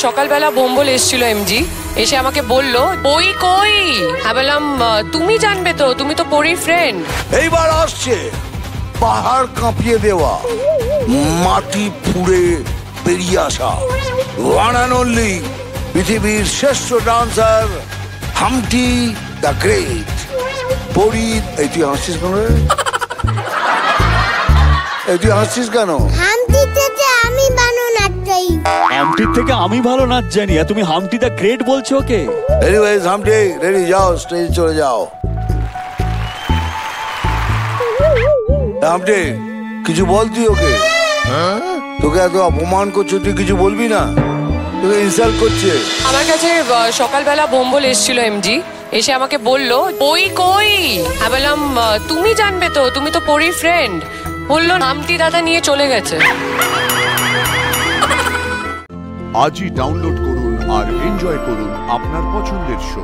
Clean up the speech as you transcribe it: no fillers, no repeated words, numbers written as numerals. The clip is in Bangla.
সকালবেলা বোম্বল এসেছিল এমজি, এসে আমাকে বললো বই কই। আমি বললাম তুমি জানবে তো, তুমি তো পরীর ফ্রেন্ড। এইবার আসছে পাহাড় কাঁপিয়ে দেওয়া, মাটি ফুঁড়ে বেরিয়ে আসা, ওয়ান অ্যান্ড অনলি পৃথিবীর শ্রেষ্ঠ ডান্সার হামটি দ্য গ্রেট। পরি, এই তুই হাসছিস কেন রে? এই তুই হাসছিস কেন? হামটির থেকে আমি ভালো নাচ জানি। হামটির থেকে আমি ভালো নাচ জানি, আর তুমি হামটি দ্য গ্রেট বলছো ওকে? এনিওয়েজ হামটি, রেডি, যাও স্টেজে চলে যাও। হামটি, কিছু বল তুই ওকে। তোকে এত অপমান করছে, তুই কিছু বলবি না? তোকে ইনসাল্ট করছে। আমার কাছে সকালবেলা বোম্বল এসেছিল এমজি, এসে আমাকে বললো বই কই। আমি বললাম তুমি জানবে তো, তুমি তো পরীর ফ্রেন্ড। বললো হামটি দাদা নিয়ে চলে গেছে। আজই ডাউনলোড করুন আর এনজয় করুন আপনার পছন্দের শো।